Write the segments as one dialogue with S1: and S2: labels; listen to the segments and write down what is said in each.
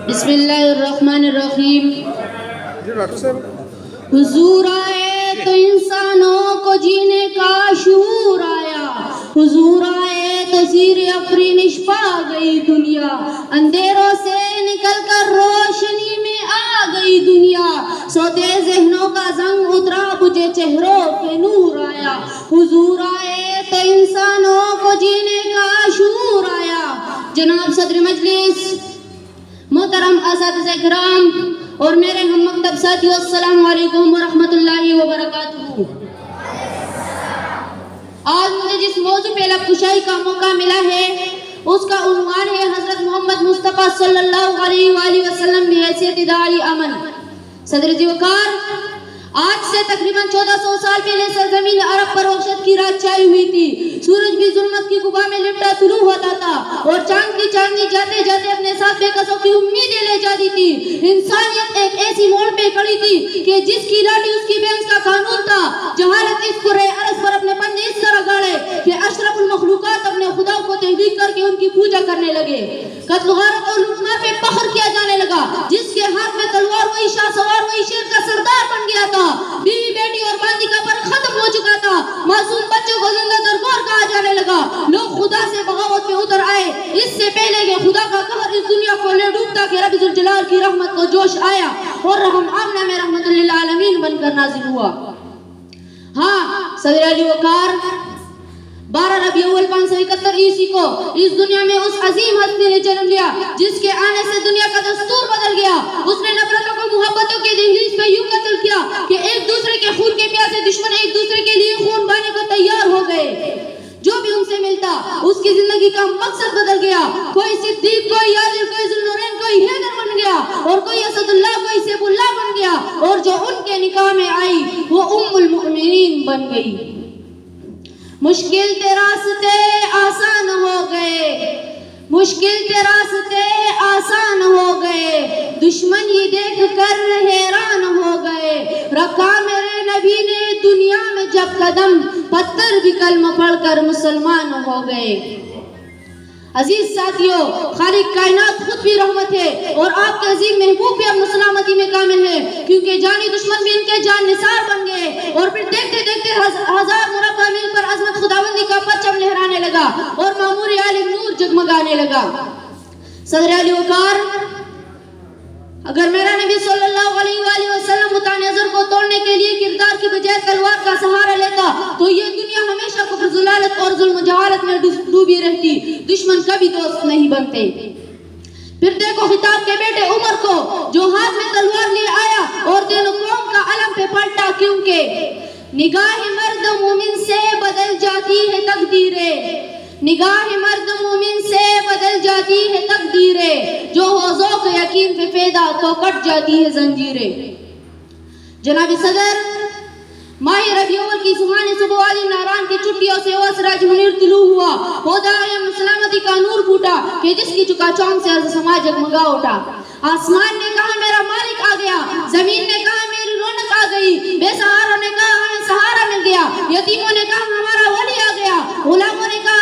S1: بسم اللہ الرحمن الرحیم. حضور آئے تو انسانوں کو جینے کا شعور آیا. حضور آئے تو زیر افرینش پا گئی دنیا. اندھیروں سے نکل کر روشنی میں آ گئی دنیا. سوتے ذہنوں کا زنگ اترا, بجھے چہروں پہ نور آیا. حضور آئے تو انسانوں کو جینے کا شعور آیا. جناب صدر مجلس, محترم اساتذہ کرام اور میرے ہم مکتب ساتھیوں, السلام علیکم ورحمۃ اللہ وبرکاتہ. آج مجھے جس موضوع پہ لب کشائی کا موقع ملا ہے اس کا عنوان ہے حضرت محمد مصطفیٰ صلی اللہ علیہ وآلہ وسلم بحیثیت داعی امن. صدر جی وقار, آج سے تقریباً 1400 سال پہلے سرزمین عرب پر وحشت کی رات چھائی ہوئی تھی. سورج بھی ظلمت کی غبار میں لپٹا طلوع ہوتا تھا اور چاند کی چاندنی جاتے جاتے اپنے ساتھ بے کسوں کی امیدیں لے جاتی تھی. انسانیت ایک ایسی موڑ پہ کھڑی تھی کہ جس کی لاٹھی اس کی بینس کا قانون تھا. جہالت اس کرے عرض پر اپنے پندے اس طرح گاڑے کہ اشرف المخلوقات اپنے خدا کو تحریک کر کے ان کی پوجا کرنے لگے. قتل و غارت اور لوٹمار پہ فخر کیا جانے لگا. جس کے ہاتھ میں تلوار وہی شاہ سوار, وہی شیر کا سردار بن گیا تھا. بیوی بیٹی اور باندی کا فرق ختم ہو چکا تھا. معصوم بچوں کو زندہ درگور کہا جانے لگا. لوگ خدا سے بغاوت میں اتر آئے. اس سے پہلے کہ خدا کا قہر اس دنیا کو لے ڈوبتا کہ رب ذوالجلال کی رحمت کو جوش آیا اور رحم آمنہ میں رحمت للعالمین بن کر نازل ہوا. ہاں صدر علی وقار, 12 ربیع اول 571 عیسوی کو اس دنیا میں اس عظیم ہستی نے جنم لیا جس کے آنے سے دنیا کا دستور بدل گیا. اس نے نفرتوں کو محبتوں کے دہلیز پہ یوں قتل کیا کہ ایک دوسرے کے خون کے پیاسے دشمن ایک دوسرے کے لیے خون بہانے کو تیار ہو گئے. جو بھی ان سے ملتا اس کی زندگی کا مقصد بدل گیا. کوئی صدیق, کوئی یاسر, کوئی ذوالنورین, کوئی حیدر بن گیا اور کوئی اسد اللہ, کوئی سیف اللہ بن گیا. اور جو ان کے نکاح میں آئی وہ ام المؤمنین بن گئی. مشکل کے راستے آسان ہو گئے, مشکل کے راستے آسان ہو گئے. دشمن ہی دیکھ کر حیران ہو گئے. رکھا میرے نبی نے دنیا میں جب قدم, پتھر بھی کلمہ پڑھ کر مسلمان ہو گئے. عزیز ساتھیوں, خالق کائنات خود بھی رحمت ہے اور آپ کے عظیم محبوب بھی اب سلامتی میں کامل ہے, کیونکہ جانی دشمن بھی ان کے جان نثار بن گئے. اور پھر دیکھتے دیکھتے 1000 مربع میل پر عظمت خداوندی کا پرچم لہرانے لگا اور معمور عالم نور جگمگانے لگا. صدر علی وقار, اگر میرا نبی صلی اللہ علیہ وآلہ وسلم متناظر کو توڑنے کے لیے کردار کی بجائے تلوار کا سہارا لیتا تو یہ دنیا ہمیشہ کفر, ضلالت اور ظلم و جہالت میں ڈوبی رہتی. دشمن کبھی دوست نہیں بنتے. پھر دیکھو خطاب کے بیٹے عمر کو جو ہاتھ میں تلوار لے آیا اور دین و قوم کا علم پہ پلٹا, کیونکہ نگاہ مرد مومن سے بدل جاتی ہے تقدیریں. نگاہ مرد مومن سے بدل جاتی ہے تقدیریں. جو ہو ذوق یقین پہ پیدا تو کٹ جاتی ہے زنجیریں. جناب صدر, ماہ ربیع اول کی سبحانی صبح والی ناران کی چٹیوں سے وہ سراج منیر طلوع ہوا. خدایم سلامتی کا نور پھوٹا کہ جس کی چکا چوم سے عرض سما جگمگا اٹھا. آسمان نے کہا میرا مالک آ گیا, زمین نے کہا میری رونق آ گئی, بے سہاروں نے کہا ہمیں سہارا مل گیا, یتیموں نے کہا ہمارا ولی آ گیا, غلاموں نے کہا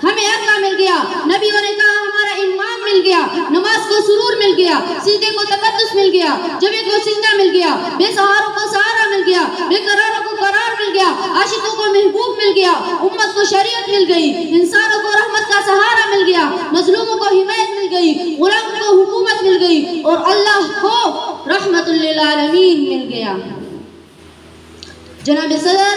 S1: ہمیں آقا مل گیا, نبیوں نے کہا ہمارا امام مل گیا, نماز کو سرور مل گیا, سجدے کو تقدس مل گیا, جبے کو سجدہ مل گیا, بے سہاروں کو سہارا مل گیا, بے قراروں کو قرار مل گیا, عاشقوں کو محبوب مل گیا, امت کو شریعت مل گئی, انسانوں کو رحمت کا سہارا مل گیا, مظلوموں کو حمایت مل گئی, غلاموں کو حکومت مل گئی اور اللہ کو رحمت للعالمین مل گیا. جناب صدر,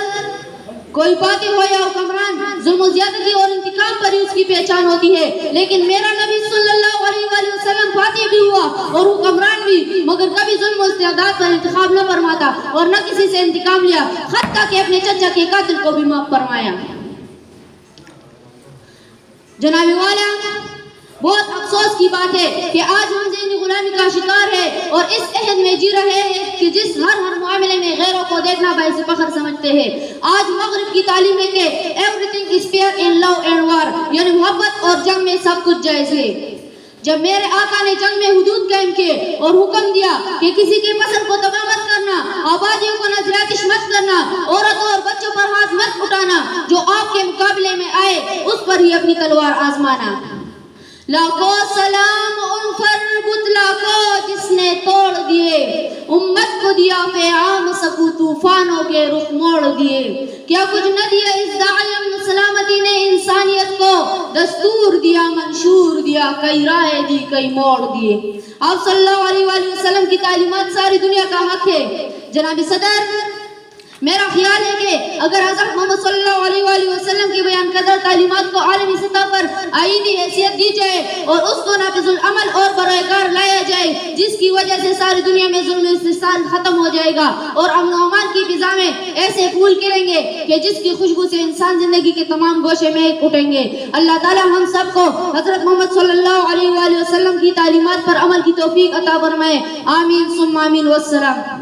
S1: کوئی فاتح ہو یا حکمران, ظلم و زیادتی اور انتقام پر ہی اس کی پہچان ہوتی ہے. لیکن میرا نبی صلی اللہ علیہ وآلہ وسلم فاتح بھی ہوا اور حکمران بھی, مگر کبھی ظلم و استعداد پر انتخاب نہ فرماتا اور نہ کسی سے انتقام لیا, حتیٰ کہ اپنے چچا کے قاتل کو بھی معاف فرمایا. جناب والا, بہت افسوس کی بات ہے کہ آج ہم ذہنی غلامی کا شکار ہے اور اس عہد میں جی رہے ہیں کہ جس ہر معاملے میں غیروں کو دیکھنا باعث فخر سمجھتے ہیں. آج مغرب کی تعلیم ہے کہ everything is fair in love and war, یعنی محبت اور جنگ میں سب کچھ جائز ہے. جب میرے آقا نے جنگ میں حدود قائم کیے اور حکم دیا کہ کسی کی فصل کو تباہ مت کرنا, آبادیوں کو نظریاتش مت کرنا, عورتوں اور بچوں پر ہاتھ مت اٹھانا, جو آپ کے مقابلے میں آئے اس پر ہی اپنی تلوار آزمانا. لاکھوں سلام ان کو دیا پیغام سکو طوفانوں کے رخ موڑ دیے. کیا کچھ نہ دیا اس داعی امن سلامتی نے انسانیت کو, دستور دیا منشور دیا, کئی رائے دی کئی موڑ دیے. آپ صلی اللہ علیہ وآلہ وسلم کی تعلیمات ساری دنیا کا حق ہے. جناب صدر, میرا خیال ہے کہ اگر حضرت محمد صلی اللہ علیہ وآلہ وسلم کی بیان کردہ تعلیمات کو عالمی سطح پر آئینی حیثیت دی جائے اور اس کو نافذ العمل اور برائے کار لایا جائے, جس کی وجہ سے ساری دنیا میں ظلم و استحصال ختم ہو جائے گا اور امن و امان کی فضا میں ایسے پھول کھلیں گے کہ جس کی خوشبو سے انسان زندگی کے تمام گوشے میں اٹھیں گے. اللہ تعالی ہم سب کو حضرت محمد صلی اللہ علیہ وآلہ وسلم کی تعلیمات پر عمل کی توفیق عطا فرمائے. آمین ثم آمین والسلام.